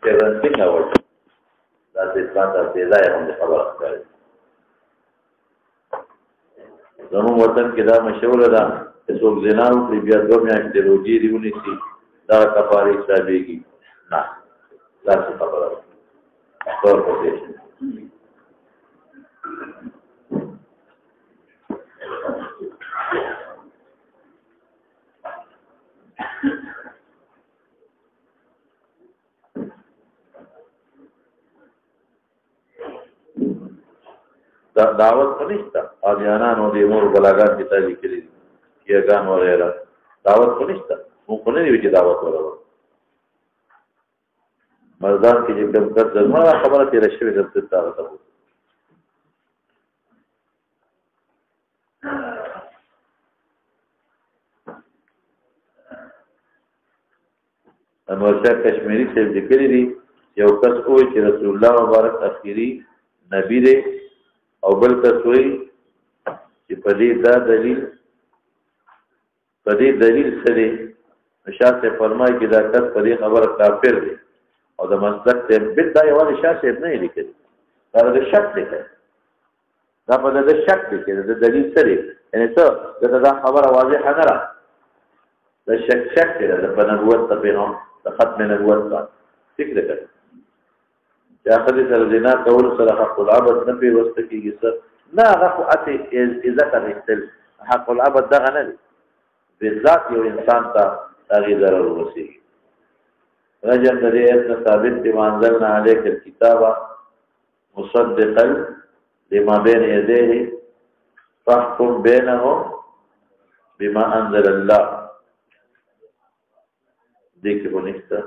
پیغمبرین اول دا د اسلام د ځای هم خبره کوي زموږ وطن کې دا مشهور ده چې څوک زنا وکړي بیا 2 میاشتې روزي دی ونیسي دا کفاره حسابېږي نه دا څه خبره ده تور پسې دعوت خو نشته قاضیانانو د امور بلاغات کتاب لیکلي دي کیګان وغیره دعوت خو نشته موږ خو نه دی چې دعوت ورغو مردان کې چې کوم کار زما خبره تیر شوې ده څه تا راته انور شاه کشمیری څه لیکلي دي یو کس وایي چې رسول الله مبارک اخیری نبی دی او بل کس وایي چې په دې دا دلیل څه دی شاه فرمایي چې دا کس په دې خبره کافر دی او د مسلک ته بل دا یوازې شاه نه لیکي دا د شک دی دا په د شک دی چې د دلیل څه دی یعنی څه دا خبره واضحه نه ده د شک دی د نبوت ته پیغام د ختم نبوت ته فکر وکړه چې اخر سره زنا کول سره حق العبد نه پیوسته کیږي سر نه هغه خو اته عزت اخیستل حق العبد دغه نه دی بالذات یو انسان ته تغییر ضرر ورسیږي رجل د دې ایت ثابت دی وانزلنا عليك الكتاب مصدقا لما بين يديه فاحكم بينهم بما انزل الله دې کې ونیسته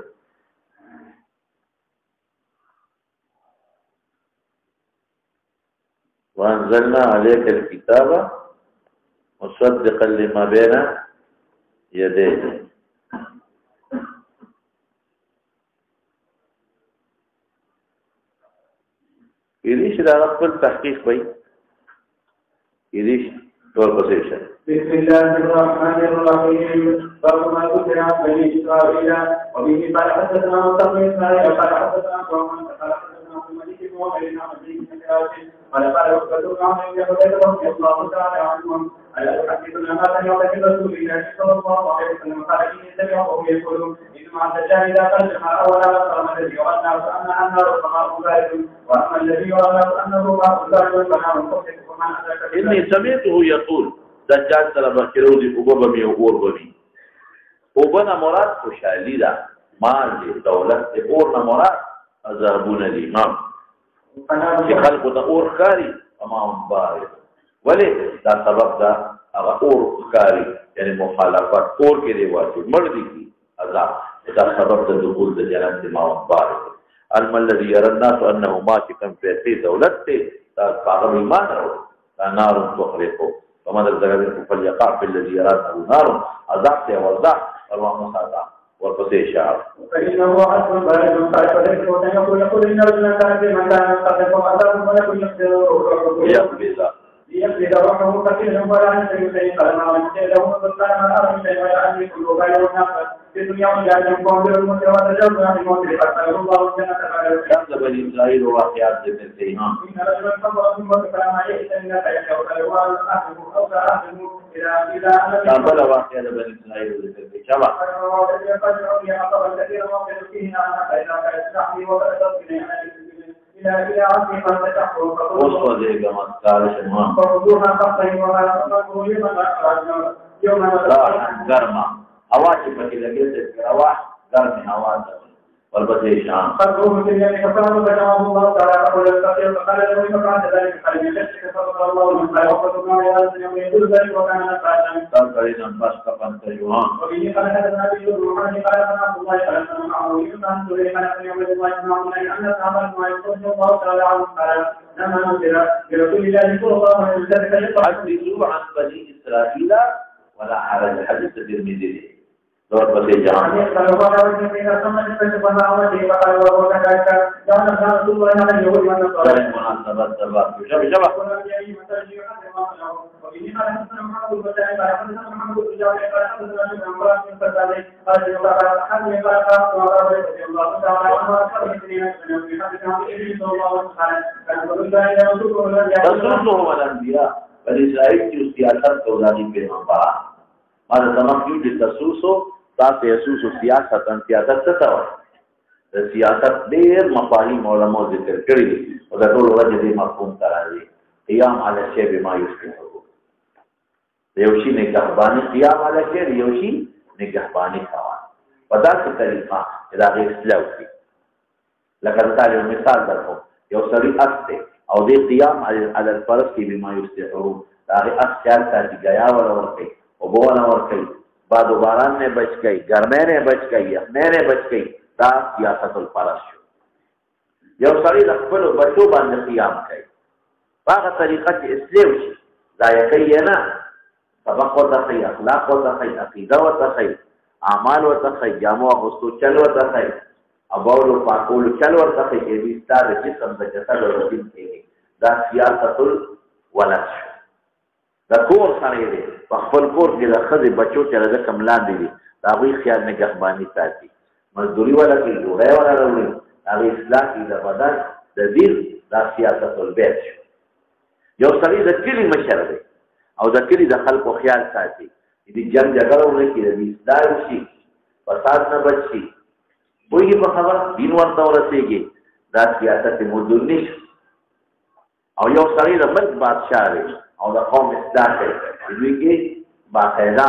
وانزلنا عليك الكتاب مصدقا لما بين يديه ایریش دا خپل تحقیق وای ایریش ټول پوزیشن بسم الله الرحمن الرحيم باب ما ذكر عن بني اسرائيل وبه قال حدثنا مصطفى اسماعيل قال حدثنا قوم قال حدثنا مالك وغيرنا مالك بن قال قال وقد عن يهود رضي الله تعالى عنهم الا تحدثنا ما سمع من رسول الله صلى الله عليه وسلم قال اني سمعه يقول انما الدجال اذا قال ما اولا فاما الذي يغنى فان النار السماء بارد واما الذي يغنى فانه ماء بارد فنار تحدث فمن ادرك اني سمعته يقول دجال سره بکرو دی وګبمي اور بوي وبنا مراد خوشالي ده مال دي دولت دي اور نه مراد عذابون الامام چې خلکو ته اور خاري امام بارد ولی دا سبب دا هغه اور خاري یعنی مخالفت اور کې دی واجب مړ دي کی عذاب دا سبب د دخول د جنت امام بارد الذي يرى الناس انه ما كان في دولت دا هغه ایمان ورو دا نار تخرقه وما الذي فليقع في الذي يراده نار عذاب وضع رواه مسعود والقصي شعر فإنه أصل بلد فليس يقول إن رجلا كان في مكان قد فقدر ويقول ليقبض روحه فكلهم ولا ينسى شيء فلما وجد له سلطان من أرض شيء ويعني كل غير الناس في الدنيا وجعل يقوم بالموت وتجاوز عن الموت فقتله الله الجنة كان بني إسرائيل واقعات ذكر فيها إن رجلا كفر بالموت فلما يئس من ذلك وقالوا أهله أو أهله إلى كان بلا واقعات بني إسرائيل ذكر فيها شبع إلى عصر قد تحفظ وصف ذلك ما قال شمها فردوها خطين وما تقروا يوم راحا گرما هوا چې پکې لګېږي رواح ګرمي هوا ده والبدې شان فردوه في اليوم فقالوا فجعله الله تعالى أقول التقي فقال له فقال ذلك قال يشتك فقال الله من قال وقتنا ويا يوم يقول ذلك وكان نفعلا قال قرينا باش كفن تجوان وبه قال حدثنا به الروحاني قال عبد الله قال معه يوم أن سليمان بن يوم الله يسمعون أن أصحاب ما يقول الله تعالى عنه قال لما نزل برسول الله صلى الله عليه وسلم حدثوا عن بني إسرائيل ولا حرج حديث الترمذي دور پسې جهان مناسبت سبب شبه رسوله والانبیاء بني اسرائیل کی سیاست کو ذاتی پیغمبر ماذا تمام يوجد تسوسو تاسو یسوسو سیاست ان سیاست څه ته وایي د سیاست ډېر مفاهیم علماء ذکر کړي او دا ټول ورځ دې مفهوم تراځي قیام علی الشی بما یشبهه یو شي نگهبانی قیام علی الشی یو شي نگهبانی کوي په داسې طریقه دا غي اسلام کی لکه مثال یو مثال درکو یو سړی استه او دې قیام علی الفرض کی بما یشبهه دا غي اسکار ساتي غیا ورورته او بوونه ورته بعد باران نے بچ گئی گرمے نے بچ گئی اپنے نے بچ گئی دا سیاست الفرض شو یو سړی د خپل بچو باندې قیام کوي هغه طریقه چې اسلام شي دا یې کوي نه سبق ورته کوي اخلاق ورته کوي عقیده ورته کوي اعمال ورته کوي جامو غوستو چل ورته کوي اباولو پاکولو چل ورته کوي چې دې ستاره جسم د جسد ورته کوي دا سیاست الولد شو دا کور سره دی په خپل کور کې د ښځې بچو چې هغه کم لاندې دي د هغوی خیال نګهباني ساتي مزدوري والا کوي ډوډۍ والا راوړي هغې اصلاح کوي د بدن د دین دا سیاست البیت شو یو سړی د کلي مشر دی او د کلي د خلکو خیال ساتي د جنګ جګړه ونه کړي د اصلاح وشي فساد نه بچ شي پوهېږي په خبره دین ورته ورسېږي دا سیاست مدني شو او یو سړی د ملک بادشاه دی او د قوم اصلاح کوي دوی کې باقاعده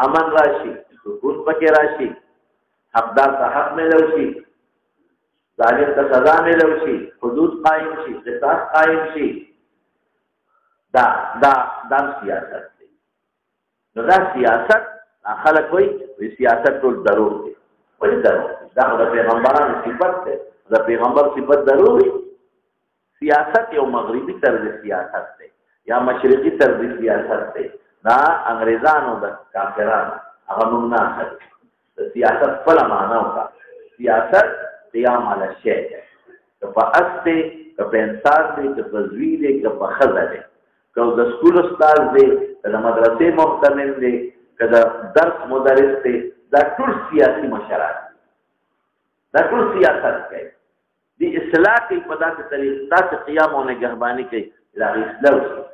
امن راشي سکون پکې راشي حقدار ته حق ملو شي ظالم ته سزا ملو شي حدود قائم شي قصاص قائم شي دا سیاست دی نو دا سیاست خلک وایي سیاست ټول دروغ دی ولې دروغ دی دا خو د پیغمبرانو صفت دی د پیغمبر صفت دروغ دی سیاست یو مغربي طرز سیاست دی یا مشرقي طرز سیاست دی دا انګریزانو د کافرانو هغه موږ نه اخلي د سیاست خپل معنا وکړه سیاست قیام علی الشی که په اس دی که په انسان دی که په زوی دی که په ښځه دی که د سکول استاد دی که د مدرسې محتمل دی که د درس مدرس دی دا ټول سیاسي مشران دا ټول سیاست کوي د اصلاح کوي په داسې طریقه داسې قیام او نګهباني کوي د هغې اصلاح وشي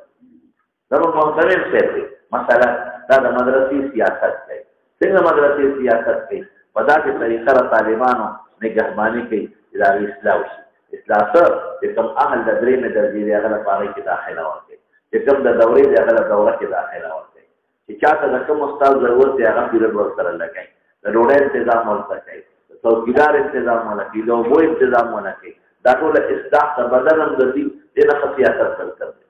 دا به محتمل صاحب دی مثلا دا د مدرسې سیاست کوي څنګه مدرسې سیاست کوي په داسې طریقه د طالبانو نګهباني کوي چې د هغې اصلاح وشي اصلاح څه چې کوم اهل د درېیمې درجې دی هغه لپاره کې داخله ورکوي چې کوم د دورې دی هغه له دوره کې داخله ورکوي چې چاته د کوم استاد ضرورت دی هغه پیرډ ورسره لګوي د ډوډۍ انتظام ورته کوي د څوکیدار انتظام ونه کوي د اوبو انتظام ونه کوي دا ټوله اصلاح د بدن هم د دې نه ښه سیاست بل کوي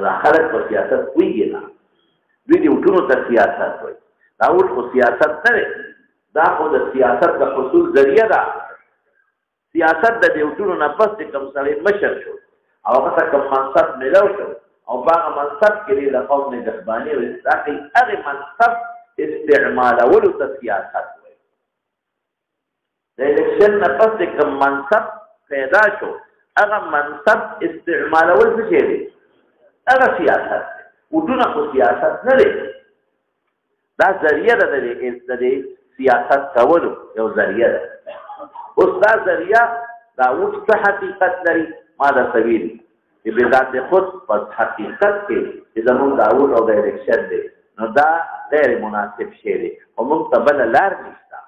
دا خلک په سیاست پوهېږي نه دوی د اوټونو ته سیاست وایي دا اوټ خو سیاست نه دی دا خو د سیاست د حصول ذریعه ده سیاست د دې اوټونو نه پس چې کوم سړی مشر شو او هغه ته کوم منصب میلاو شو او په هغه منصب کې د قوم نګهباني او اصلاح کوي هغې منصب استعمالولو ته سیاست وایي د الیکشن نه پس چې کوم منصب پیدا شو هغه منصب استعمالول څه شی دی هغه سیاست دی اوټونه خو سیاست نه دی دا ذریعه ده د سیاست کولو یو ذریعه ده اوس دا ذریعه دا اوټ څه حقیقت لري ما درته ویلي چې بذات خود په حقیقت کې چې زمونږ دا اوټ او د الیکشن دی نو دا غیر مناسب شی دی خو موږ ته بله لار نشته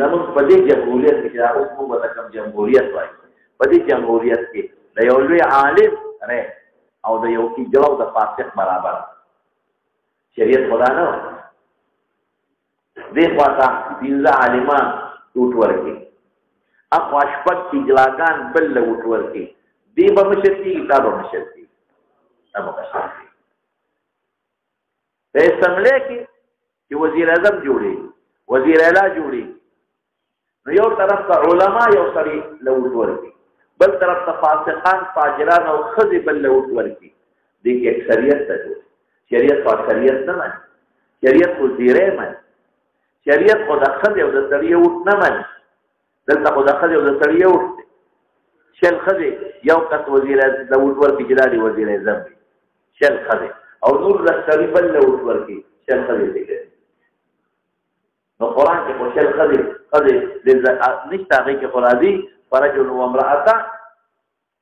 زمونږ په دې جمهوریت کې چې اوس موږ ورته کوم جمهوریت وایي په دې جمهوریت کې د یو لوی عالم رې او د یو کیجړ او د فاسق برابر شریعت خدا نه دې خواته پنځه عالمان ووټ ورکړي اخوا شپږ کیجړاګان بل له ووټ ورکړي دې به مشر کېږي دا به مشر کېږي دا به مشر کېږي په اسمبلې کې چې وزیر اعظم جوړېږي وزیر اعلی جوړېږي نو یو طرف ته علما یو سړي له ووټ ورکړي بل طرف ته فاسقان فاجران او ښځې بل له ووټ ورکړي دې کې اکثریت ته جوړ شریعت او اکثریت نه ماني شریعت خو زیره من شریعت خو د ښځې او د سړي اوټ نه مني دلته خو د ښځې او د سړي اوټ دی شل ښځې یو کس وزیر د اوټ ورکړي چې دا دی وزیر اعظم دی شل ښځې او نور د سړي بل له اوټ ورکړي شل ښځې دی نو قرآن کې خو شل ښځې نشته هغې کې خو راځي فرجل وامرأته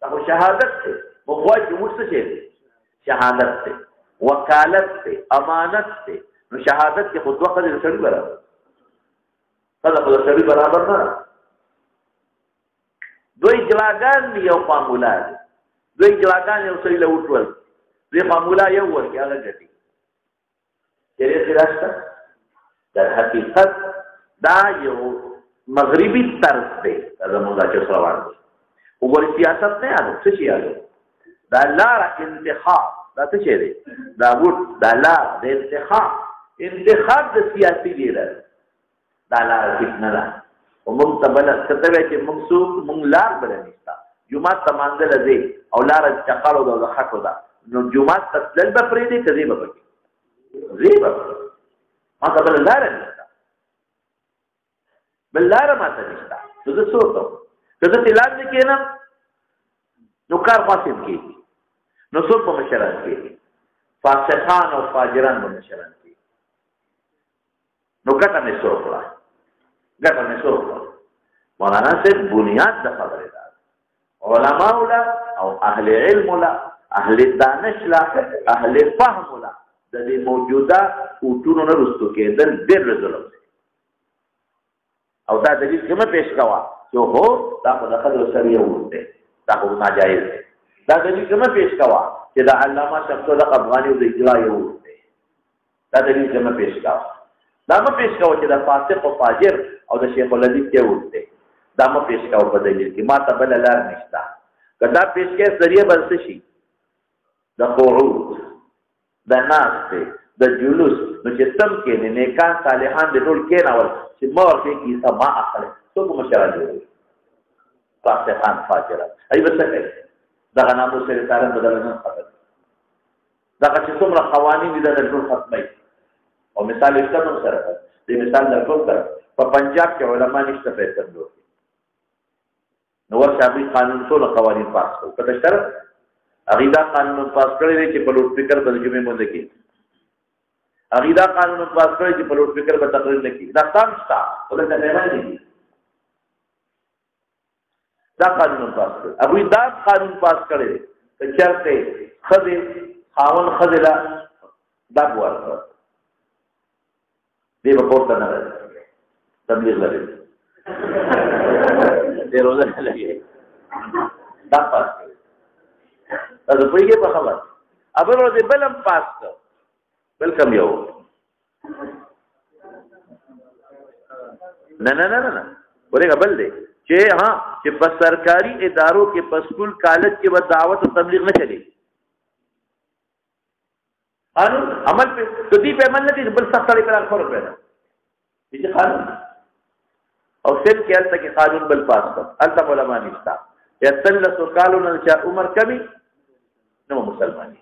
دا خو شهادت دی موږ وایو چې موږ څه شی دی شهادت دی وکالت دی امانت دی نو شهادت کې خو دوه ښځې د سړي برابر ښځه خو د سړي برابر نه ده دوی جلاګان دي یو خامولا دي دوی جلاګان یو سړي له اوټ ورکړي دوی خامولا یو ورکړي هغه ګټي شریعت کې راشته در حقیقت دا یو مغربي طرز دی دا زموږ دا چې روان دی وګورئ سیاست نه یادو څه شي یادو دا لاره انتخاب دا څه شی دی دا ووټ دا لاره د انتخاب د سیاسي لیډر دا لاره ټیک نه ده او موږ ته بله کته وایي چې موږ څوک موږ لار بله نشته جومات ته مانځله ځې او لاره چقړو ده او د خټو ده نو جومات ته تلل به پرېږدې که ځې به پکې ځې به ما ته بله لاره نشته بل لاره ما ته نشته نو زه څه وکړم که زه تې لاندې کښېنم نو کار خاصم کېږي نو څوک به مشران کېږي فاسقان او فاجران به مشران کېږي نو ګټه مې څه وکړه مولانا صاحب بنیاد د خبرې ده علماء لا او اهل علم لا اهل دانش لا اهل فهم لا د دې موجوده اوټونو نه رستو کېدل ډېر ظلم دی او دا دلیل کومه پیش کوا چې هو دا خو د ښځو سړي اوټ دی دا خو ناجایز دی دا دلیل کومه پیش کوا چې د علامه شمس الحق افغاني او د اجرا یو اوټ دی دا دلیل کومه پیش کوا دا مه پیش کوا چې د فاسق او فاجر او د شیخ الحدیث کې اوټ دی دا مه پیش کوا په دلیل کې ما ته بله لار نشته که دا پیش کې ذریعه بل څه شي د قعود د ناستې د جلوس نو چې تم کېنې نیکان صالحان د ټول کېنول چې ما ورته کې حصه ما اخلي څوک مشران جوړوي فاسقان فاجران ای به څه کوي دغه ناموس رسالت به دغه نه ختم دغه چې څومره قوانین دي دغه ټول ختموي او مثال یې څه سره دې مثال درکوم کړ په پنجاب کې علما نشته پیسې دوی نو ورشابي قانون ټول قوانین پاس کړو کله شرط عقیده قانون پاس کړی دی چې په لوټ فکر په جمعې مونږ کې عقیده قانون پاس کړی چې په لوټ فکر په تقریر نه کې دا کام شته ولته نه راځي دا قانون پاس کړ ابو دا قانون پاس کړی چې چرته خدای خاون خدلا دا ورته دی په پورته نه راځي تبلیغ لري دې روزه نه لګي دا پاس دا د پویږي په خبر ابل ورځ بلم پاس کړ بلکم یو نه ورګه بل دی چې ها چې په سرکاري ادارو کې په سکول کالج کې به دعوت او تبلیغ نه چلی قانون عمل په کدي په عمل نه دي بل سخت لري پر خبر پیدا دي قانون او سل کې الته کې قانون بل پاس کړ الته علماء نشتا یا تلسو قالو نه چې عمر کمی نو مسلمانی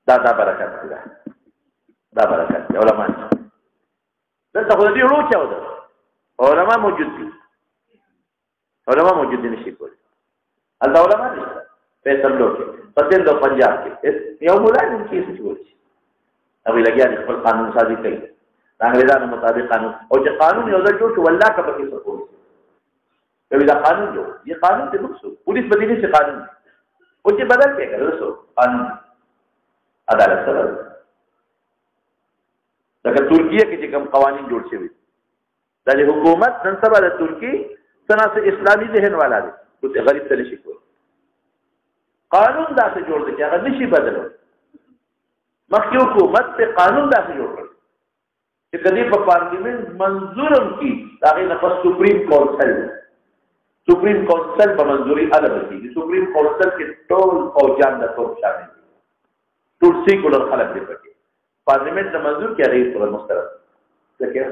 دا برکت ده دا برکت دی علماء دلته خو دې ورو چاو ده علماء موجود دي نشي کولی الله علماء دي په تبلو کې په دې د پنجاب کې یو مولا دې کې څه کوي ابي لګیا دي خپل قانون سازي کوي د انګريزانو مطابق قانون او چې قانون یو ځل جوړ شو والله کا پکې څه کوي کوي دا قانون جو یہ قانون ته نقصو پولیس بدلی سے قانون او چې بدل کې کړو سو قانون عدالت سره دا ترکیه کې چې کوم قوانين جوړ شوی دا د حکومت نن سبا د ترکی څنګه سے اسلامي ذهن والا دي او غریب ته نشي کوي قانون دا څه جوړ دي چې هغه نشي بدلو مخکې حکومت په قانون دا څه جوړ کړ چې کدی په پارلیمنت منظورم کی دا غي نه سپریم کونسل په منظوري الګ دي سپریم کونسل کې ټول فوجان د ټول شامل دي ټول سیکولر خلک دي پکې پارلیمنت د منظور کې رئیس پر مسترد څه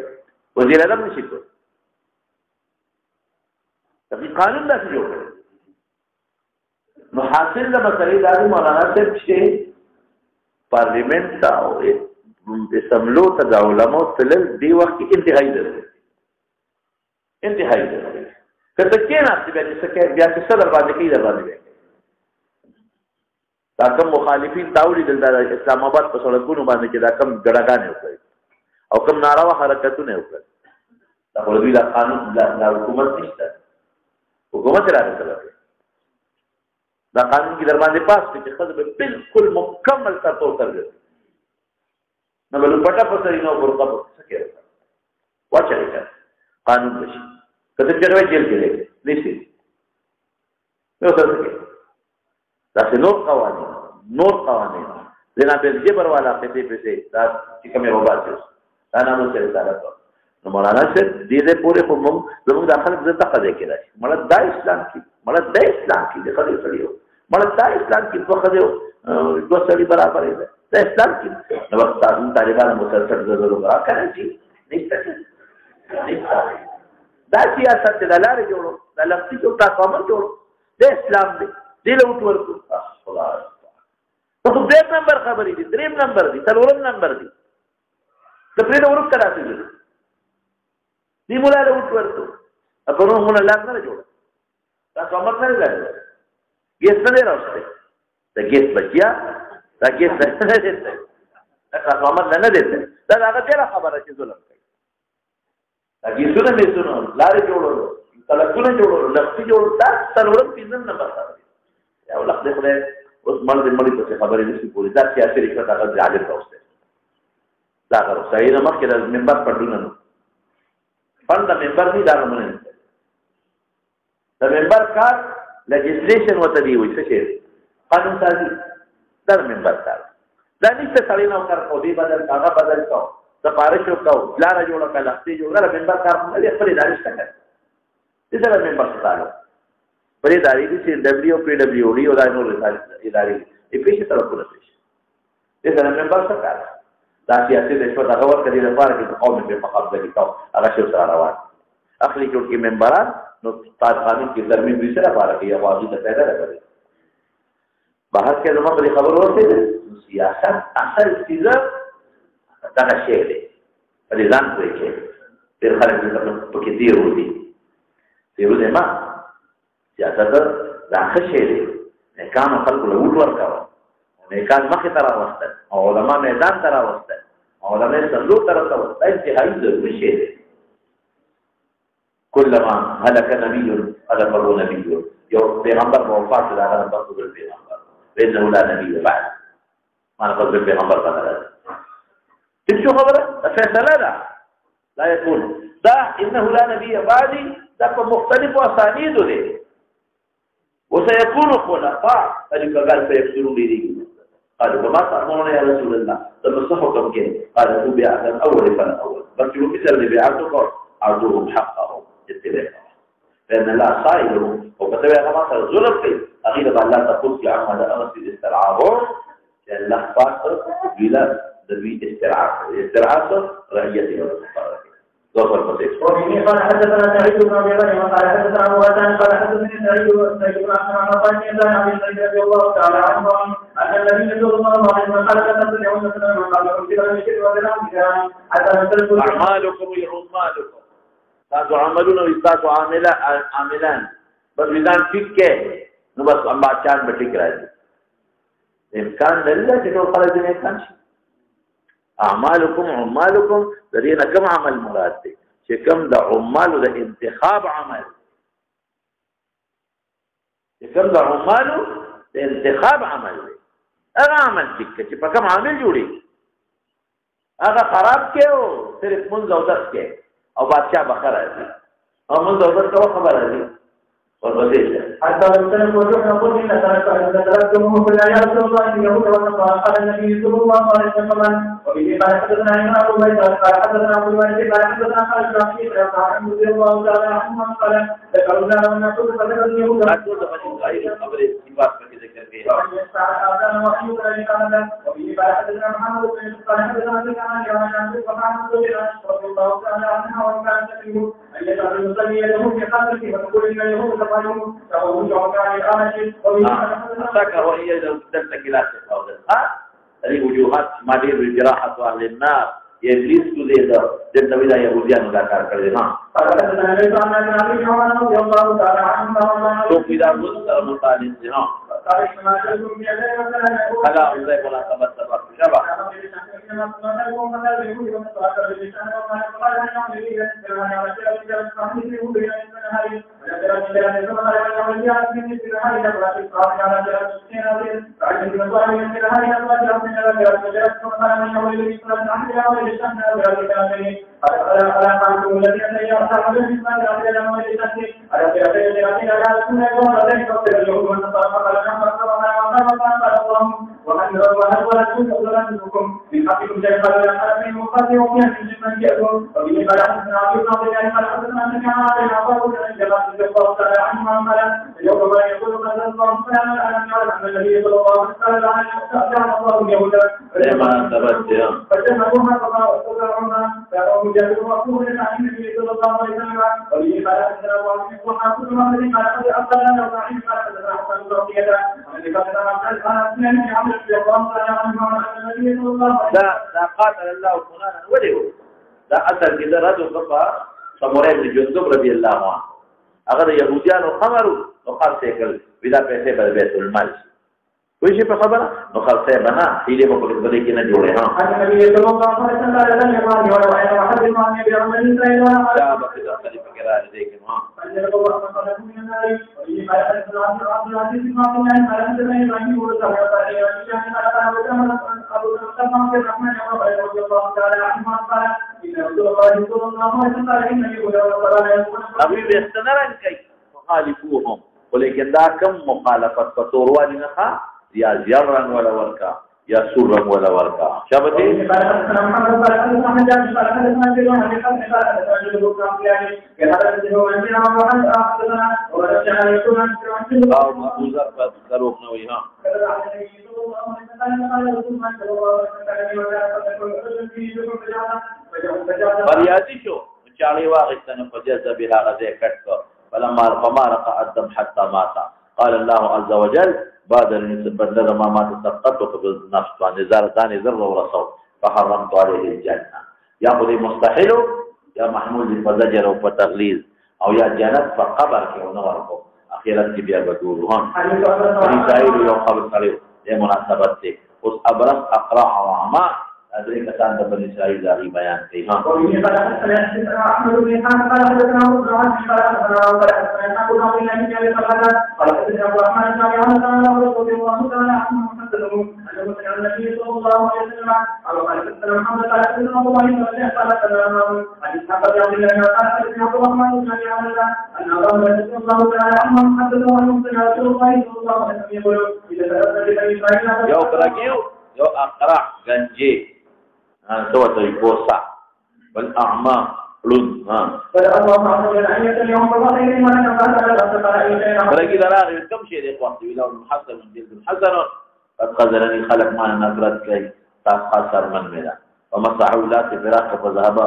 وزیر اعظم نشي کوي تبي قانون دا څه جوړ کړ نو حاصل د مسلې د مولانا صاحب چې پارلیمنت ته او اسمبلو ته د علماء تلل دی وخت کې انتهایی درته که ته کېناستې بیا چې څه کوې بیا چې څه در باندې کوي در باندې بیا کوي دا کوم مخالفین تا ولیدل دا اسلام آباد په سړکونو باندې چې دا کوم ګډاګانې وکړي او کوم ناروا حرکتونه وکړي دا خو دوی دا قانون دا حکومت نشته حکومت راغلی دا قانون کې در باندې پاس کړي چې ښځه به بالکل مکمل سر تو سر ګرځي نه به لوپټه په سر نه برقه په څه کې واچوي قانون بشي کله چې راوي جیل کې لګي نشي نو څه کوي دا نور قوانين دینا په جبر والا په دا چې کومه وباسي دا نه مو سره سره نو مولانا سے دې پورې په موږ زموږ داخل د تقاضا کې راځي مړه د اسلام کې د خدای سره مړه د اسلام کې په خدای دوه سړي برابر دي د اسلام کې نو وخت طالبان مسلسل ضرورت راکړي نشته دا سیاست د لارې جوړو د لفتي جوړ تاسو جوړو د اسلام دی دل ورکو خدای په دې نمبر خبرې دي دریم نمبر دي څلورم نمبر دي د پرې ورک کراته دي دی مولا له ورکو په نو مولا لاس نه جوړ تاسو امر نه لګل ګیس نه راوځي د ګیس بچیا دا ګیس نه دی تاسو امر نه دی دا هغه ډیره خبره چې ظلم کوي دا ګیسونه مې سنو لارې جوړول تلکونه جوړول لفظي جوړول دا څلورم پینځم نمبر دی یو لفظ خدای اوس مړ په خبرې نشي پوری دا سیاسي ریښه هغه ځاګر راوځي دا غره صحیح نه مخکې د منبر پټونه نو فند منبر دی دا نه د منبر کار لیجسلیشن وته دی وي څه قانون سازي دا منبر کار دا نشته سړی نو کار کو دی بدل هغه بدل کو سپارښت وکاو لار جوړه کړه لختي جوړه منبر کار نه دی خپل دانش څنګه دې سره منبر ستاره پرې داري دي چې دبليو پی دبليو ډي او دا نور ادارې یې پیښه تر کوله پیښه دې سره منبر څنګه دا سیاسي د شپه دغه ور کړي لپاره چې قوم په مقابله کې تاو هغه شو سره روان اخلي جوړ کې منبران نو تاسو قانون کې ترمیم به سره پاره کې आवाज ته پیدا راغلي بهر کې نو په خبر ورته سیاست اصل چیزه دا شی دی په ځان پوي کې تر خلک په کې دی ورودي دیونه ما سیاست دا ښه دی نه کانو خلکو له وټ ورکاوه میکان مخې ته راوستل او علما میدان ته راوستل او علما صندوق ته راوستل دا انتهایی ضروري شی دی کلما هلک نبی هلکه نبی یو پیغمبر وفات شو هغه د خپل پیغمبر وینه ولا نبی بعد ما خپل پیغمبر بدل شو خبره فیصله ده لا يكون دا انه لا نبي بعدي دا په مختلفو اسانید دي وسيكون خلفاء ذلك قال سيكونوا لي قالوا وما تأمرون يا رسول الله تمسحكم كيف قال هو بيعة أول فالأول بس يقول مثل اللي بيعتكم عرضوهم حقهم اتباعهم لأن لا صائلهم وكتب يا جماعة الظلم فيه أغير بأن لا تقول في عمد أمس استرعاهم لأن الله فاقر إلى ذوي استرعاهم رعيته والمقارنة وبه قال حدثنا سعيد بن ابي مريم قال حدثنا ابو غسان قال حدثني سعيد بن احمد عن قال عن ابي سعيد رضي الله تعالى عنه ان النبي صلى الله عليه وسلم قال تتبعون سنن من قبلكم كذا الشرك والكلام حتى تلقوا اعمالكم يعمالكم تاسو عملونه تاسو عاملان بس میدان ٹھیک ہے نو بس اما چاند به ټیک راځي امکان لري چې ټول خلک دې امکان شي اعمالكم عمالكم درينا كم عمل مراد دي چې کم د عمال د انتخاب عمل چې کم د عمال د انتخاب عمل دی هغه عمل چې په کوم عامل جوړي هغه خراب کې او صرف منځ او دس کې او بادشاہ بخره راځي او منځ او دس کو خبر راځي ورته حتى لم وجوه نقول إن تركتموه فلا يرسل الله أن يهود والنصارى قال النبي صلى الله عليه وسلم وبه قال حدثنا إمام أبو بكر قال حدثنا أبو الوليد قال حدثنا خالد بن عقيل قال رضي الله تعالى عنه قال ذكرنا أن نقول فذكر اليهود وبه قال حدثنا محمد بن قال حدثنا بن عن ومحمد بن رضي الله تعالى عنها وكان تكره أن يجعل المصلي يده في قدره فتقول إن اليهود سكر وهي لو تدلت كلاسة أو ها هذه وجوهات ما دي جراحة أهل النار إبليس كذي ده جنة ولا يهوديان ولا كاركلنا تو كذا مطالين جنا خلا الله ولا تبصر شباب لا قاتل الله فلانا وليه لا أثر كذا رجل قطع سمورين الجندب رضي الله عنه أغلى يهوديان وخمروا وقال سيكل بلا پیسے بل بیت المال کوئی شي په خبره نو خلصه بنا هیله په بلې کې نه جوړه ها النبي صلی الله علیه وسلم دا به د خلیفہ کې راځي دې کې ما ابي بيستنرن کوي مخالفوهم ولكن دا كم مخالفت فتوروالي نخا يا زيارا ولا وركا يا سرا ولا وركا شابتي او مبوزر فتروف نويها برياتي شو چاړي واغستنه فجزا بها غزه کټ فما رقع الدم حتى مات قال الله عز وجل بعد ان بدل ما مات سقطت بالنفس عن ذره ذره ورسول فحرمت عليه الجنه يا خذي مستحيل يا محمود فزجر وتغليظ او يا جنت فقبر كي ونوركم اخيرا كي بیا بدورهم رسائل يوم قبل قريب لمناسبته اس ابرص اقرع وعما ادري كسان د بني اسرائيل دغه بیان کوي ها یو کرکیو یو اقرع گنجي سوى تيبوسا والأعمى لون فلكن لا كم شيء إخوة ولو حسن جلد حسن قد خزرني خلق ما نفرت كي خسر من ملا ومسحوا لا فراق فذهب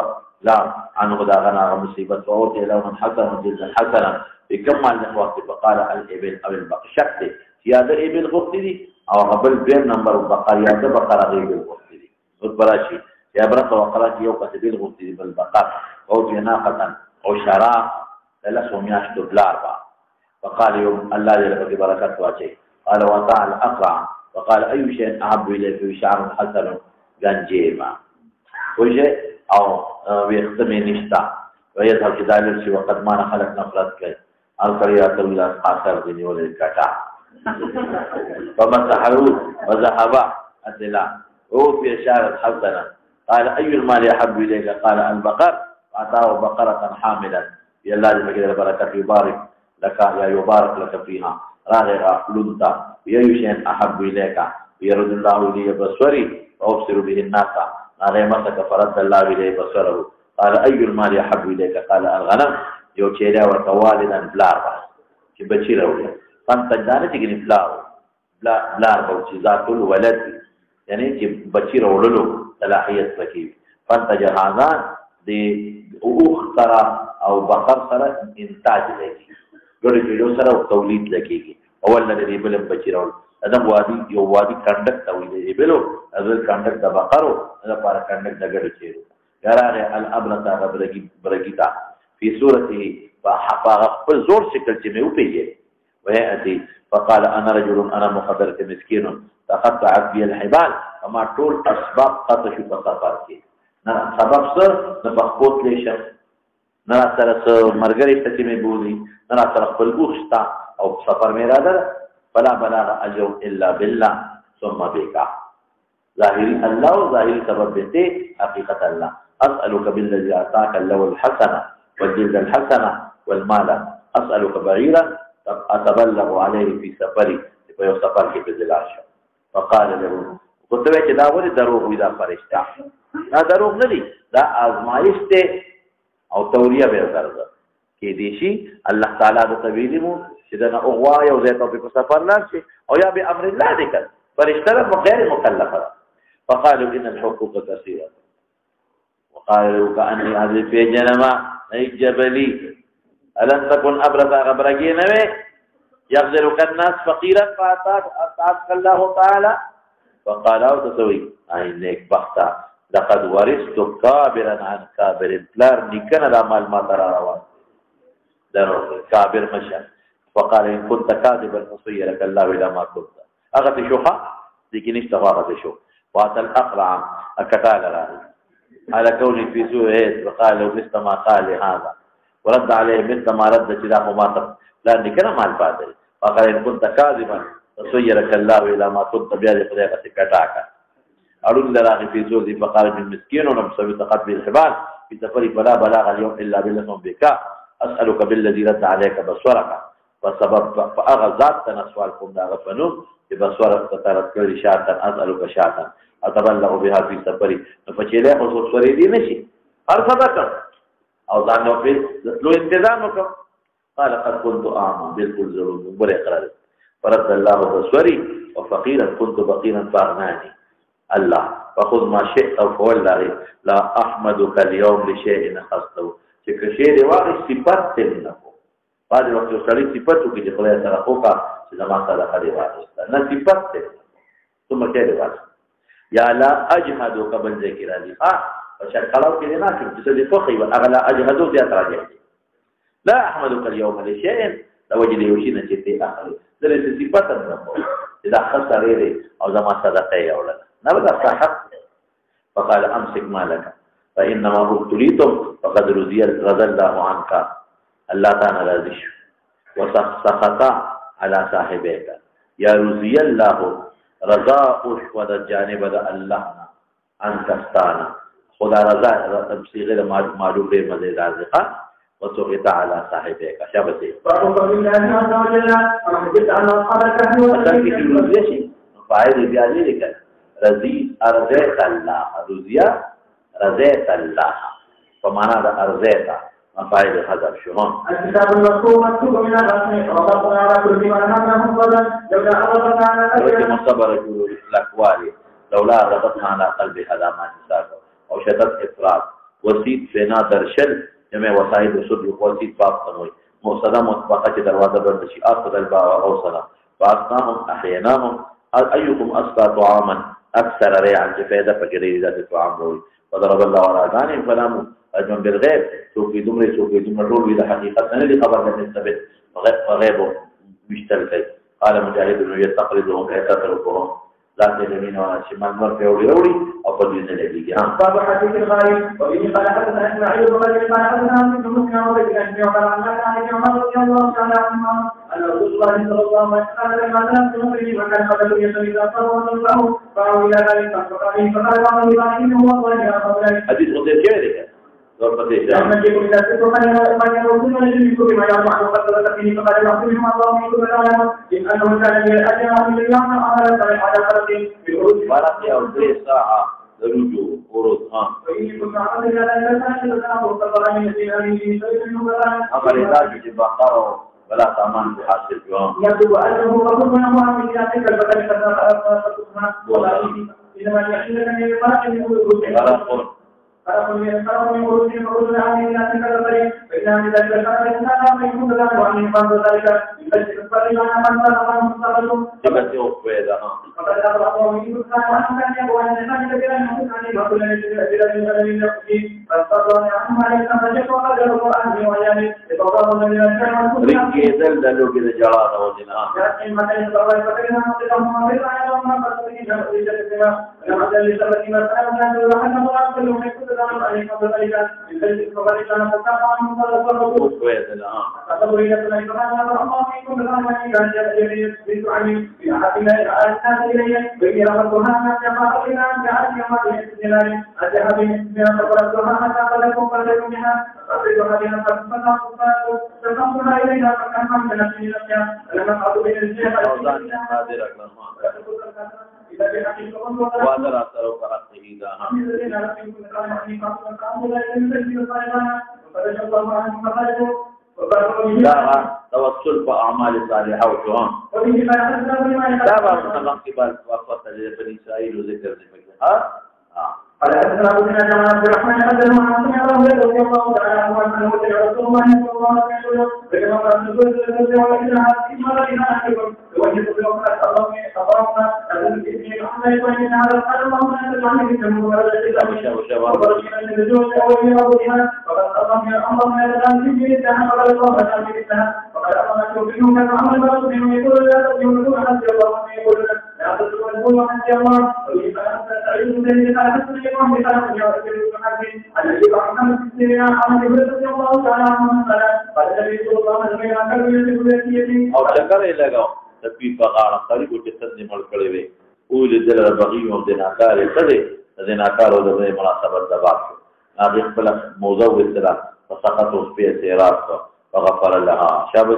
لا عنه داغنا مصيبة وأوتي لون حسن جلد حسنا بكم الإخوة فقال الإبل أو البقر شكتي سيادة إبل غفتي أو قبل بين نمبر البقر يادة بقر غيب الغفتي براشي يا برا وقرات يوم كتبيل غفتي بالبقر أو ناقة أو شراء ثلاث ومياش دولار فقال يوم الله جل بركاته وجهه قال وطاع الأقرع وقال أي شيء أحب إليه في شعر حسن جنجيما وجه أو ويختمي نشتا ويذهب كذلك وقد ما خلق نفرتك القريات الى قاصر دني ولا الكتا فمسحوا وذهب أدلا هو في شعر حسنا قال أي المال أحب إليك قال البقر فأتاه بقرة حاملا يا الله جل بركة يبارك لك يا يبارك لك فيها راغرة لنتا يا شيء أحب إليك يرد الله لي بصري وأبصر به الناس هذا مسك فرد الله إليه بصره قال أي المال أحب إليك قال الغنم يو چيرا ورتوالدا بلار بچي راوي فانتجانه تيجي بلار بوچي ذات الولد يعني چې بچي راوللو صلاحيت پکې فانتج هذا دي اوخ ترى او بقر سره انتاج لګي ګورې کېلو سره تولید لګيږي اول نه دې بل بچي راول ادم وادي یو وادي کنډک تولید دی بلو ازل کنډک د بقرو دا لپاره کنډک د ګډو چیرو یاره الابرتا برګیتا په صورته فحفاغ خپل زور شکل چې مې وپیږي وياتي فقال انا رجل انا مخدرت مسكين تقطعت بي الحبال وما طول اسباب قطع شو سفر کې نه سبب څه د بخوت لشه نه سره مرګري ته مې بوزي نه سره خپل ګوښتا او سفر مې راځه فلا بلاغ اجر الا بالله ثم بك ظاهري الله ظاهري سبب دې حقيقه الله اسالك بالذي اعطاك اللو الحسنه والجلد الحسنه والمال اسالك بعيرا اتبلغ عليه في سفري په یو سفر کې په ځلاشه فقال له قلت له چې دا ولې دروغ وي دا فرشتہ دا دروغ نه دي دا آزمایش ته او توریه به درځه کې دي شي الله تعالی د تویلمو چې دا اوغوا یو ځای ته په سفر لاړ شي او یا به امر الله دې کړ فرشتہ غیر مکلفه فقالوا ان الحقوق كثيره وقالوا كاني هذه في جنما اي جبلي الم تكن ابرز غبرگي نوي يغزلك الناس فقيرا فاتاك الله تعالى فقال او تسوي عينك بختا لقد ورثت كابرا عن كابر بلار نكنا العمل ما ترى روان درو كابر مشى فقال ان كنت كاذبا فصيرك الله الى ما كنت اغت شوخه لكن اشتغلت شو واتى الاقرع اكتال على كوني في سوء فقال لو مثل ما قال هذا ورد عليه مثل ما رد كلام ماطر لأن كان مال فاضل فقال إن كنت كاذبا فصيرك الله إلى ما كنت بهذه طريقة كتاك أرد لراغي في زوزي فقال من مسكين ونبسوي تقبل الحبال في سفري فلا بلاغ اليوم إلا بالله بك أسألك بالذي رد عليك بصورك فسبب فأغزات تنسوالكم داغ فنوم بصورك تترد كل شاتا أسألك شاتا أتبلغ بها في سفري فشيلي خصوص فريدي نشي أرفضك او ځان نو په لو انتظام وکړ قال قد كنت اعمى بالكل ظلم بر اقرار فرد الله بصري وفقيرا كنت بقيرا فاغناني الله فخذ ما شئت فوالله لا احمدك اليوم لشيء خصته چې شی دی واغ صفات څنګه بعد وخت سړی صفاتو کې چې خدای سره وکړه چې زما سره خدای واغسته نه صفات ثم كده بس يا لا اجهدك بالذكر دي فشكلوا كلنا في جسد فخي واغلى اجهدوا ذات راجع لا احمدك اليوم لشيء لوجد يوشينا جدي اخر ذلك صفات النبو اذا خسر لي او زما صدقه يا ولد نبدا صحت فقال امسك مالك فانما ابتليتم فقد رضي الله عنك الله تعالى راضي وسخط على صاحبك يا رضي الله رضا وشود جانب الله انت استانا خدا رضا تفسیر معلوم به مزیدار ذکر وسقط على صاحبك شابته فقال بالله عز وجل وحدث عن اصحاب الكهف والتنكي في الرزية فاعل بيعني لك رضي ارضيت الله رضيا رضيت الله فمعنى ارضيت مفاعل حذف شهون الكتاب المذكور مكتوب من الرسم وضبط على كل ما نحن فضلا لولا ربطنا على قلبه مصبر الاقوال لولا ربطنا على قلبه هذا ما نساته او شدت افراد وسيط فنا درشل جمع وسائد وسد وسيط باب سموي موصدا مطبقه دروازه بند شي اخذ الباب او صلا فاصناهم احيناهم ايكم اسقى طعاما اكثر ريعا جفيدا فجري ذات الطعام روي وضرب الله على اذانهم فناموا اجمع بالغيب سوف يدمر طول الى حقيقه الذي خبر من الثبت فغيبه مشتركين قال مجاهد يتقرضهم يتتركهم ذات اليمين والشمال مرفع ولوري او قد ينزل باب حديث الغائب وبه قال حدثنا اسماعيل بن ابي قال حدثنا ابن مسلم وبه عن عمر عن عائشه رضي الله تعالى عنها ان رسول الله صلى الله عليه وسلم لما نام في مغرب وكان قبل يسر اذا صلى الله فقالوا الى ذلك فقال الله ابراهيم هو الله يا قوم حديث غير كذلك لما جئوا الى سفر من يرسل لكم بما يرفع وقد فيه فقال يعصمهم الله من كل العالم ان انه كان ياتي من اليوم على حلقه بالعروج فرق يا ساعه رجوع ورود أمر الله ببقره ولا طمان بحاصل جوام يجب أنه ربما هو من ذلك البدن فتنة إنما يحيلك من الفرق من الرجوع فرق من خروج عن ذلك البدن فإن ذلك كان الإنسان يكون له وأن يفعل ذلك يبشر فإذا من صلى مستقبل فقد يوفي لها فقد أخبره من الإنسان وأن كان يقول أن ذلك بأن يكون عن الرجل الذي يقضي فاستغفر عنه عليه فشكر قدر القرآن ويعني يتوضأ من الشيء ركي ذلدلو كده جلاله وجناه لكن ما كان يتوضأ فكرنا مصدقهم وغير وما فسره جمع جسدنا لما جل سبب ما كان الله الله كل من يكون له عليه قبل ذلك يبشر فقد كان مستقبلا من صلى يوفي لها فتبرئ الإنسان الله يكون له من كان يجري عني في حقنا الناس إليه وإن ربها ما جمع إلى أن جعل يوم الإنسان أجاب من فقرتها متى قلكم فلكم منها فأخرجها بها فتصنفها إليها فكم من نفسها لما قعدوا بين الجهة أوزان قادر أكلمها وادر أثر فرقه داها داها توسل بأعمال صالحة وشهان داها من قبل وقت بني إسرائيل وذكر ذكر قال حدثنا ابو بن عبد الرحمن حدثنا محمد بن رضي الله تعالى عنه انه سمع رسول الله صلى الله عليه وسلم بينما كان يقول ولكن هذا الى احدكم يوجد في وقت اللهم اقامنا الذي محمد وان هذا قال اللهم انت العليم بالجمهور وبركنا النجوم ويرضيها وقد اللهم يا الذي في الجنه وقال الله تعالى في الجنه وقال اللهم تؤمنون كما عمل رسول يقول لا تؤمنون حتى الله يقول لا تؤمنون حتى الله ويبقى تعلم ذلك على حسب الذي كان يعرف الذي كان في الدنيا عن رضي الله تعالى عنه قال النبي صلى الله عليه وسلم او چکر یې لګاو د پی په غاړه قریب چې څنګه مړ کړی وي او دل بغي او د ناکار کړي د ناکار او د مناسبت د باب هغه خپل موضوع وسترا فسقط اوس په اعتراف وغفر لها شابه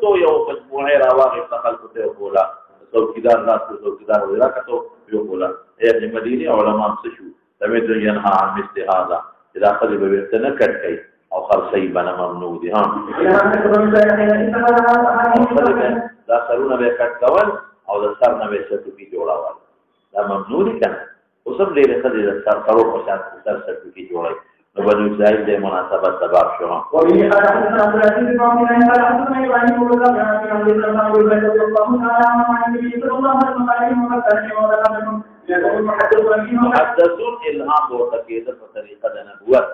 تو یو مجموعه راواغې خلکو ته وکولا څوکیدار ناس څوکیدار ولا کته یو کولا اې مدینه علماء څه شو سمعت ينهى عن مثل هذا اذا اخذ ببيتنا كتكي او خرسي بنا ممنوع دي ها دا سرونه به کټکول او د سرونه به سټوکی جوړاول دا ممنوع دي کنه اوسم ډېر څه دي سر سرو په شان سر سټوکی جوړای نو بنو اسرائیل د مناسبت سبب شو ها محدثون الهام وتكيد بطريقه النبوه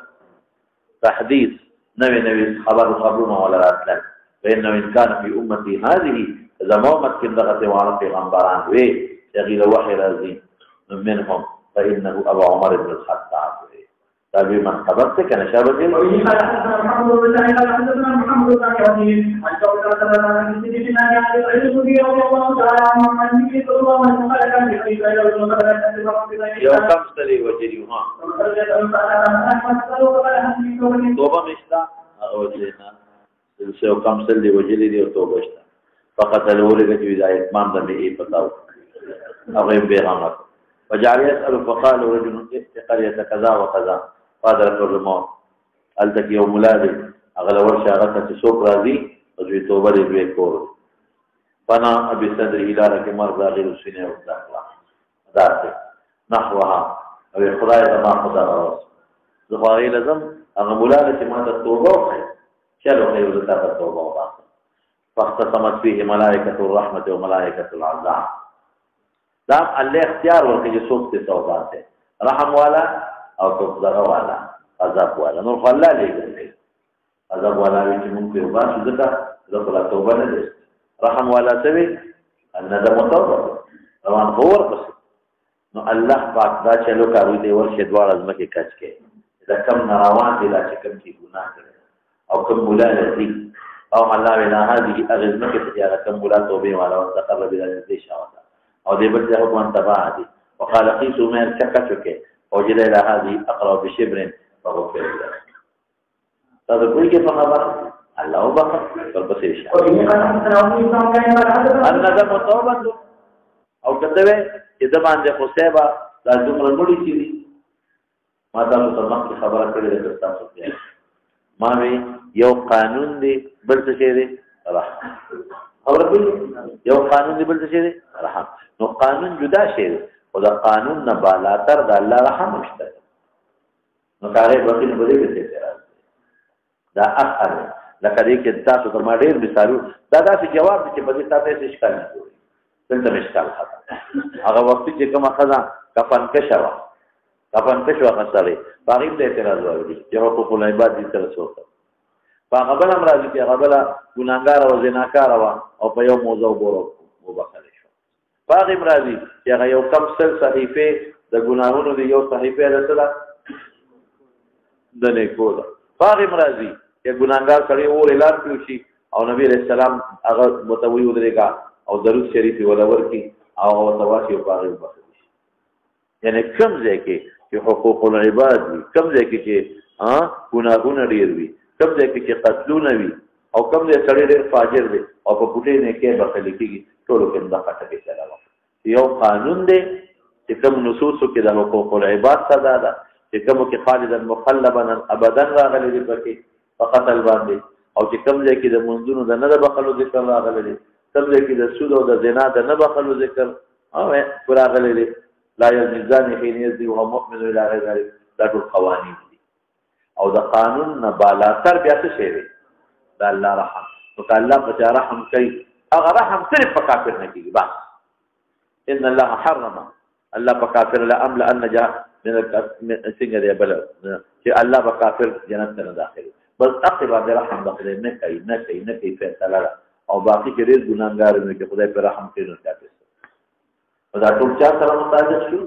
تحديث نبي خبرنا ولا راتل فانه ان كان في امتي هذه اذا ما مكن دغه وعلى پیغمبران وي تغير وحي رازي منهم فانه ابو عمر بن الخطاب تابع من خبرت كان شابه محمد بن محمد بن عبدين عن شوكة عن سيدنا علي رضي الله تعالى عنه عن النبي صلى الله عليه وسلم يوم كمسلي وجريها توبه مشتا وجرينا يوم كمسلي وجري دي توبه مشتا فقط الاولى في بدايه امام ده ايه بتاو اغيب بيغمر وجعل يسال فقال رجل قريه كذا وكذا قادر الموت التك يوم مولاد اغلى ورشه غته سوق راضي او توبه دې کول فانا ابي صدر اداره کې مرض غیر سینه او داخله ذات نحوها او خدای زما خدا راوس زخاري لازم هغه مولاد چې ما ته توبه وکړي چلو خیر دې ته توبه وکړه فاختصمت فيه ملائکه الرحمه وملائکه العذاب دا الله اختیار ورکړي چې څوک ته توبه ده رحم والا او توبه والا عذاب والا نور الله لګي عذاب والا چې مونږ په واسو ځکه دغه توبه نه ده رحم والا سوي ان ده توبه روان اور بس نو الله پاک دا چلو کاروي دی ورشه دوار ازمه کې کچ کې دا کم روان دي دا چې کم کې ګناه کړي او کم مولا دي او الله ولا هذه اغزمه کې تجاره کم مولا توبه والا واستقر بلا دې شاوته او دې بل ځای په انتباه دي وقال قيسوا من كفته وجد الى هذه اقرب بشبر فغفر له هذا کوئی کې خبر الله وبخر فبصير ان ذا توبه او کته اذا باندې خصيبه لازم رغړي شي ما تاسو سره خبره کړې ده تاسو ته ما وی یو قانون دی بل څه دی خبره کوي یو قانون دی بل څه دی رحم نو قانون جدا شي او دا قانون نه بالاتر د الله رحم شته نو کاري وکیل بده کې اعتراض دا اخر لکه دې کې تاسو ته ما ډېر مثالو دا داسې جواب دي چې په دې تاسو هیڅ اشکال نه کوي دلته مشکل خطا هغه وخت چې کومه خزا کفن کشوا خسرې باغیم د اعتراض وایي چې حقوق العباد دي سره څوک هغه بل امراض کې هغه بل ګناګار او زناکار او په یو موضوع وبخل شو باغ امراضي چې هغه یو کم سل صحیفه د ګناهونو دی یو صحیفه رسله د نیکو ده باغ امراضي چې ګناګار سره اور اعلان کړی شي او نبی رسول الله هغه متوي ودرېګا او درود شریف ولور کی او تواسي او باغ وبخل شي یعنی کم ځای کې چې حقوق العباد وي کم ځای کې چې ګناهونه ډیر وي کم ځای کې چې قتلونه وي او کم ځای سړی ډېر فاجر دی او په پټې نه کې بخلي کېږي ټولو کې دا خټه چلاوه یو قانون دی چې کوم نصوصو کې د حقوق العباد صدا ده چې کوم کې خالدا مخلبا ابدا راغلي دي پکې په قتل باندې او چې کوم ځای کې د منځونو د نه بخلو ذکر راغلي دي کوم ځای کې د سود او د زنا د نه بخلو ذکر راغلي دي لا يزني حين يزني وهو مؤمن الى غير ذلك دا ټول قوانین او د قانون نه بالاتر بیا څه شی دی د الله رحم نو که الله په چا رحم کوي هغه رحم صرف په کافر نه کېږي بس ان الله حرم الله په کافر لاملا ان جاء من څنګه دی بل چې الله په کافر جنت ته نه داخلي بس عقب باندې رحم د خدای نه کوي فیصله او باقي کې ډېر ګناهګارونه چې خدای په رحم کوي نو کافر دا ټول چا سره متعلق شو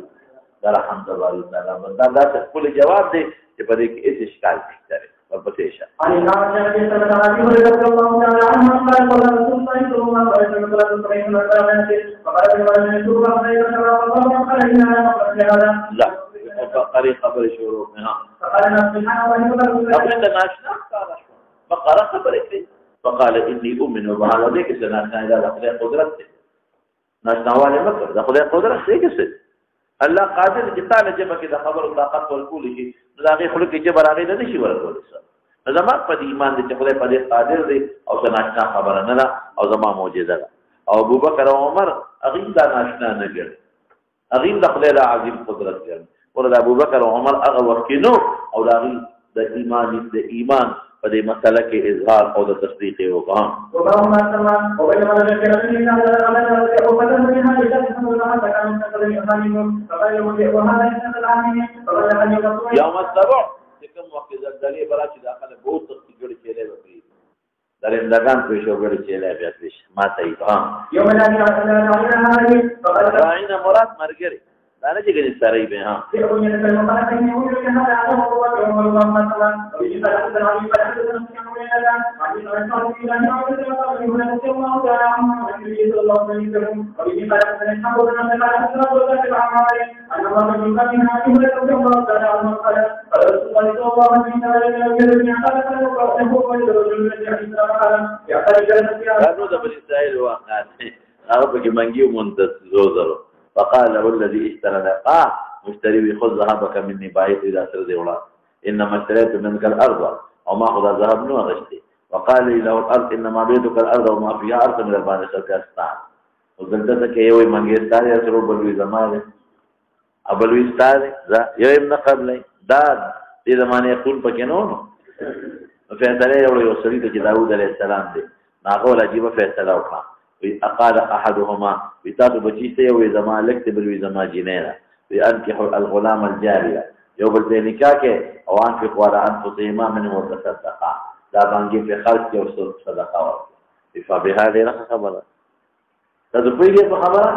دا رحم د باري تعالی بندا دا خپل جواب دی چې په دې کې هیڅ اشکال نشته ورپسې شه ان الله تعالی رضی الله تعالی عنه قال قال رسول الله صلی الله علیه وسلم لا فقري خبر شروع منها فقال خبرك فقال اني اؤمن بهذا ذيك سنه الى خدای قدرت ناشناواله مکر د خدای قدرت دی کې الله قادر چې تعالی جمع کې د خبر او طاقت ورکول شي دا غي خلق کې جبر هغه نه شي ورکول زما په ایمان دي چې خدای په دې قادر دی او ناشنا خبره نه ده او زما معجزه ده او ابوبکر او عمر هغه دا ناشنا نه ګر هغه د خدای د عظیم قدرت ګر ورته ابوبکر او عمر هغه ورکینو او دا د ایمان په دې مسله کې اظهار او د تصدیق یو کام یوم السبع کوم وخت زلزلې برا چې داخله بہت سخت جوړ کېلې وکړي درندگان په شو ګړي چیلې بیا پېښ ماته یې یوم راعینا مراد مرګري دا نه چې ګنې سره به ها فقال له الذي اشترى لقاه مشتري خذ ذهبك مني بايت اذا سرد ولا انما اشتريت منك الارض وما اخذ الذهب نو غشتي وقال له الارض انما بيتك الارض وما فيها ارض من البان شركستان وزلتك كيوي منغيستان يسرو بلوي زمانه ابلوي استاد ذا يوم قبل داد دې زمانه خپل پکې نو فیصله یو سړي چې داوود علیه السلام دی ناغه عجیب فیصله وکړه اقال احدهما بتاتو بچیته وي زما لکته بل وي زما جنینا بانكح الغلام الجاريه یو بل دې نکاح کې او ان په قواله ان په ایما من متصدقه دا باندې په خرج کې او صدقه ورکړي فبها دې خبره دا د پیږي په خبره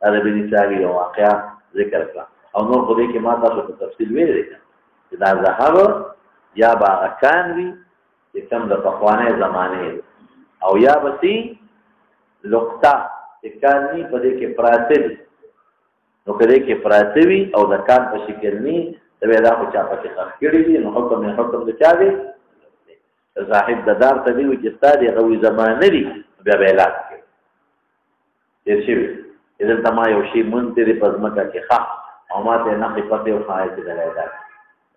دا به نشاګي او واقعا ذکر کړه او نور په دې کې ما تاسو ته تفصیل ویل چې دا ذهب یا باغکان وی چې کوم د پخوانه زمانه او یا بسی لقطه کانی په دې کې پراتل نو کله کې پراتوي او د کان په شکل ني دا به دا په چا په کې خړکړي دي نو حکم د چا دی صاحب د دار ته دی چې ستاسو غوي زمانه دي بیا به اعلان کوي دې شي اذن تما یو شی مونږ دې په ځمکه کې ښه او ماته نه خپته او خایته دلایدا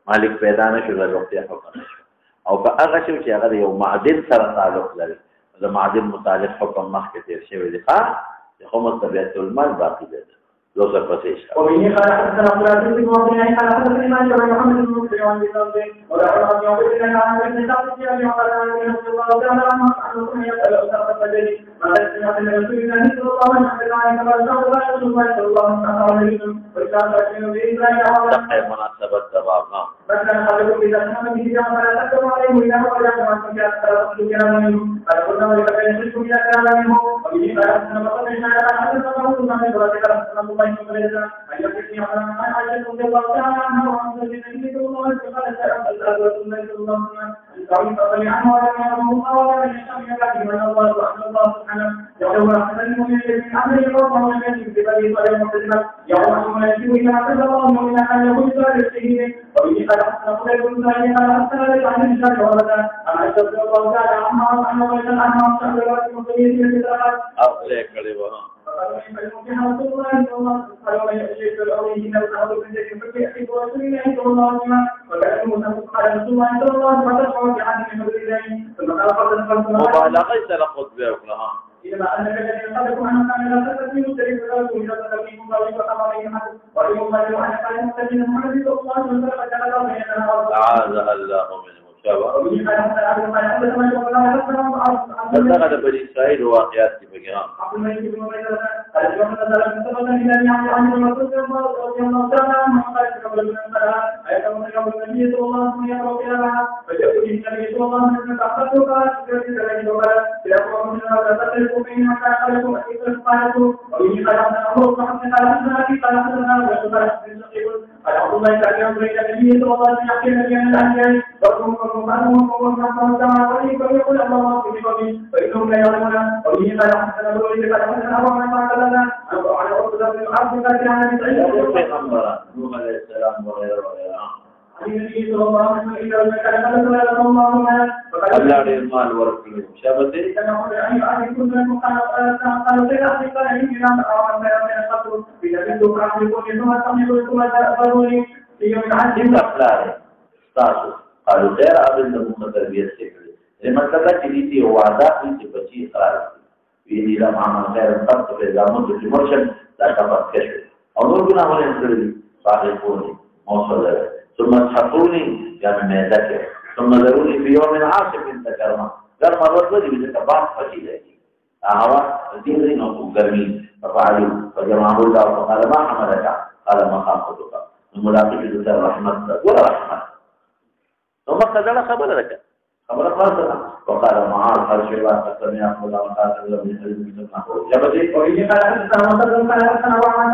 مالک پیدا نشو د وخت حکم نشو او په هغه شی چې هغه یو معدن سره تعلق لري د معادن متعلق حکم مخکې تیر شوی دی ښه د خمس طبیعت المال باقي ده لو سر پسې شه وبه قال حدثنا عبد العزيز بن عبد الله قال حدثني مالك بن محمد بن مسلم عن بن ولا عن يوم بن عن ابن سعد بن ابي قال عن رسول الله صلى الله عليه وسلم يسال اسره البدر ما سمع من رسول الله صلى الله عليه وسلم كما قال رسول الله صلى الله عليه وسلم وكان رجل بإذن مناسبت جواب ها مثلا قالوا اذا كان به فلا تكتب عليه الا ولا ما كان يذكر كلامه فقلنا ولكن يشرك الى كلامه وبه قال حدثنا مقدم قال حدثنا رسول الله صلى الله عليه وسلم أن يكفي على ما عائشة رضي الله تعالى عنها وعن النبي صلى الله عليه وسلم قال سأل رسول الله صلى الله عليه وسلم الكريم فصلي عنه ولم يره قال يشتم يكفي من الله وأن الله سبحانه يقول أحسن المؤمن من عمل الرب ومن يجب ببدي صلى مسلما يوم يجب إلى عبد الله ومن أن يكون سؤال الشهيد وبه قال حسن قتيبة بن سعيد قال حسن لك عن الشر وردا عن عائشة رضي الله تعالى عنها وعن ولد عنها وشهد رسول المسلمين في الصلاة أصلي كلمة مبالغة تلقط بها إلى أن الذين قبلكم أن كان لا تستطيعوا تلك الرسول إلى تلقيكم وقام عليهم وليوم أن قال المستجين محمد صلى الله عليه وسلم أعاذها الله منه دغه بني اسرائيل واقعات کې بګیان فإنهم لا يعلمون وبه قال حسن الوليد قال حسن أبو من قال على عقد بن العاص قال عن پیغمبر نوح علیہ السلام وغيره النبي صلى الله عليه وسلم إذا كان قال الله الله دې مال ورکړي شابته قالوا غير عبد المتربية سكري لما كذا كذي وعدا في بچي اقرار في لما عمل غير الضبط في زمان المرشد لا تفضل كشف أول كنا هنا نقول صاحبوني موصل ثم تحطوني يعني ما ذكر ثم ذروني في يوم عاصف انت كرما كرما رضي بذكبات فشيلة هوا دين أو قرمين ففعلوا فجمعه الله وقال ما حملك قال ما خافتك الملاقي في ذكر رحمة ولا رحمة ثم قدر خبر لك خبر خاصة وقال معاذ هل شباب فسمع أقول وقاتل له من علم سبحانه جبتي وإذا قال حدثنا وصدر قال حدثنا وعن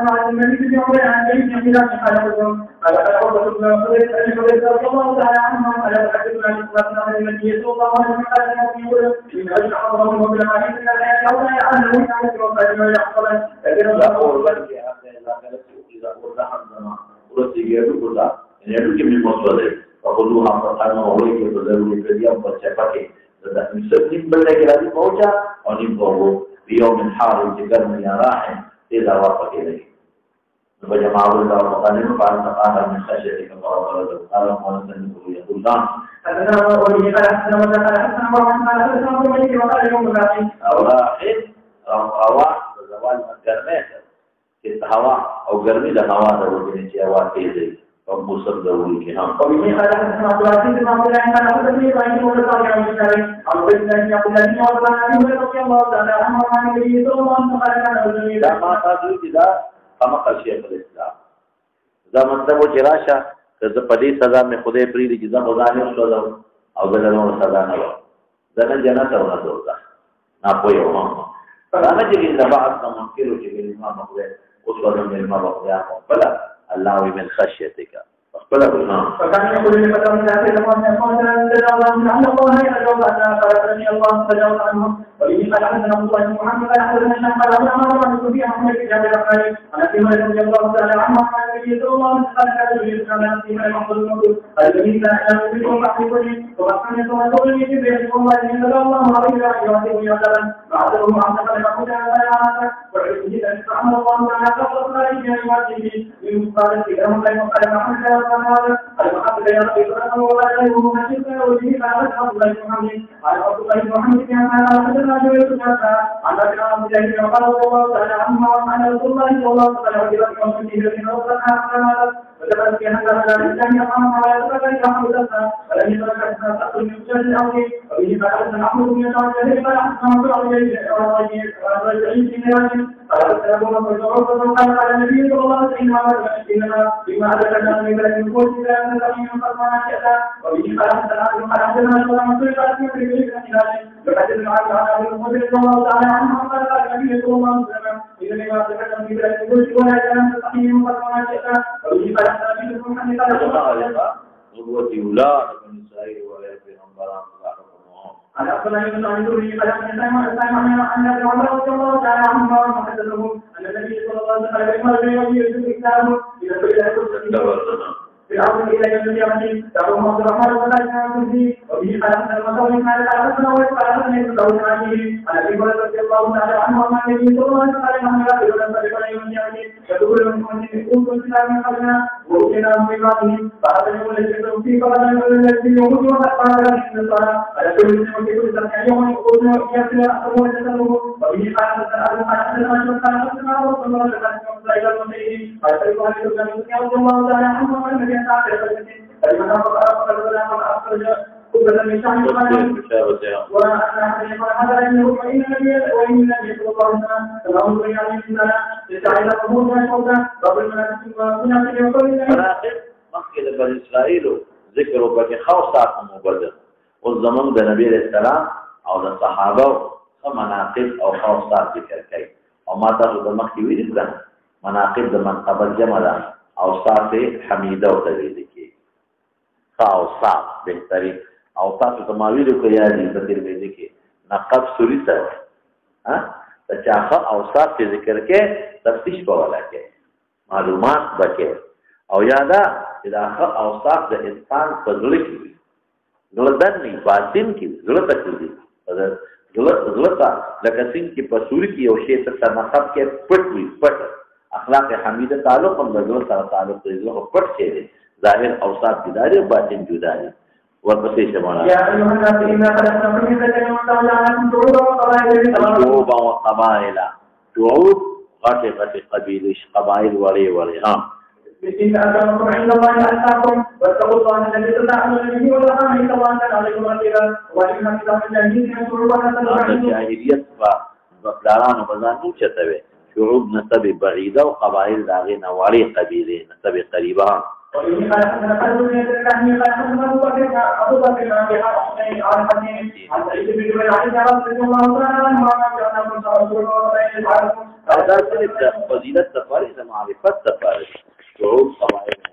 مع النبي في يوم عن جيد من خلاف حالهم قال عروة بن مسعود رضي الله تعالى عنه قال حدثنا عن إسلام النبي صلى الله عليه وسلم قال إن أجل حرمهم وبالعالم من الآيات أو لا يعلم من عمل وقال ما يحصل لكن أقول لك يا أخي لا كانت إذا أقول لها حمدنا ورسي يقول لها إن يدوك من مصدر وخذوها فقالوا ووليك وذلوا الفدية وفرشفته مسلم بلغ هذه موجة ونبضه بيوم حار جقر من راحم إذا وافق إليه فجمعوا الله وقالوا فعل تقاهر من خشيتك فرضا قالوا ونسنبه يقول دان حدثنا ووليه قال حدثنا وقال حدثنا وقال حدثنا ووليه وقال يوم الراحم راحم هواء زوال الجرمات الهواء أو جرمي لهواء ذو جنسي هواء تيزي ومصر ضروري كنا وبه قال حدثنا عبد العزيز بن عبد الله قال حدثني ابراهيم بن طارق عن الشافعي عن عبد الله بن عبد الله رضي الله تعالى عنه وعن النبي صلى الله عليه وسلم قال كان ما قالوا كذا كما قال شيخ الاسلام اذا مطلب جراشه اذا پدې سزا مې خدای پری دي چې زما ځان شو او دلته سزا نه و ځنه جنت او نه دوزخ نه پوهیږم راځي چې د بعض منکرو چې ما مخه اوس ورته ما مخه بلا الله من خشيتك فقال فكان يقول لي فتى من ذلك لما يقول الله سبحانه الله يجوز أن فرسني الله تجاوز عنه وبه قال حدثنا عبد الله بن محمد قال حدثنا الشيخ قال أبو عمر بن سفيان محمد بن جابر الأنصاري عن أبي هريرة رضي الله تعالى عنه عن النبي صلى الله عليه وسلم قال كان يجوز أن يأتي من المحضر الموجود الذي كان يأتيكم فاحرقوني وبحثني ثم تقولني في بيتكم وإن صلى الله عليه وسلم يعطيني مثلا بعده عن قبل فقد أنا وعلمه أن سبحان الله تعالى قصد عليه من يواجهه من مقالة لهم لا يقال محمد تعالى المحمد بين ربي سبحانه وتعالى ومحمد وجهه على عبد الله محمد على عبد الله محمد كان على حدثنا جويل سبحانه عن ابن مجاهد وقال الله تعالى عنه وعن رسول الله صلى الله عليه وسلم وسلم وسلم وجبت في هذا الإسلام يقام على ذلك أمر الأسلام ولم يترك تأكل من شر الأمر وبه فأخذ الأمر من يتعلم فأحسن والرجعين في نياته قال السلام والرسول قال على النبي صلى الله عليه وسلم بما أدركنا من ذلك القول إلى أن الذين قدمنا شأتا وبه فأحسن الأمر قال حدثنا سلام صلى الله عليه وسلم يحدثنا عن أبي المدير صلى الله تعالى عنه قال قال النبي صلى الله عليه وسلم إذا لما أدركنا من ذلك القول ولا كلام الصحيح قدمنا شأتا وبه غدوة أولاد بني إسرائيل ولا پیغمبران ظاهرهم على أصلا يقول عن ذري فلم يسمع أن ابن عمر رضي الله تعالى عنهما وحدثه أن النبي صلى الله عليه وسلم يجوز الإسلام إلى كل في الأرض إلى يوم القيامة تقوم عبد الرحمن ولا يكون وبه خلقنا المصور ما لا تسمع ولا تسمع عليه عن أبي هريرة رضي الله تعالى عنه وعن النبي صلى الله عليه وسلم لا يقول يوم القيامة يقول من يكون كل من قبلنا وأتينا من بعده فهذا اليوم الذي يكون فيه فهذا اليوم الذي يموت وقال من الصلاة على كل من يكون ذلك يوم يقول يأتي أمور تسلمه وبه خلقنا المصور قال حدثنا رسول الله صلى الله عليه وسلم قال الله تعالى عنه وعن النبي مخکې بني اسرائیل ذکر وکړي خوصات مبدل او زمون د نبی رسول الله او د صحابه او مناقب او خوصات ذکر کړي او ما تاسو د مخکې ویل ده مناقب د منقبه جمع ده اوصاف حمیده او تویل کی اوصاف بهترین اوصاف تماویل کو یادی په دې ویل کی نقب سوری سره ها ته چاخه اوصاف کې ذکر کې تفتیش په والا کې معلومات بکې او یادا اذا اوصاف د انسان په ځل کې ځلدن نه باطن کې ځلته کې ځلته لکه څنګه چې په سوری کې یو شی ته نقب کې پټ وي پټ اخلاق حمیده تعلق هم د سره تعلق دی زه پټ شي ظاهر اوصاف جداري او باطن جداري ورپسې شماله يا ايها الناس انا خلقناكم من ذكر وانثى وجعلناكم شعوبا وقبائل شعوب غټه قبيله قبائل وړي ها بسم أكرمكم عند الله أتقاكم واتقوا الله الذي تساءلون به والأرحام إن الله كان عليكم رقيبا وإن كتاب الجاهلية يقولون الجاهلية فبلاران وبزانو چتوي شعوب نسب بعيدة وقبائل داغين واري قبيلة نسب قريبة وإني خلقنا قلبه يتكلم خلقنا أبو بكر عن حسين عن سعيد بن جبير عن جابر رضي الله تعالى عنه وعن جعلنا رسول الله هذا فضيلة تفارق معرفة تفارق شعوب قبائل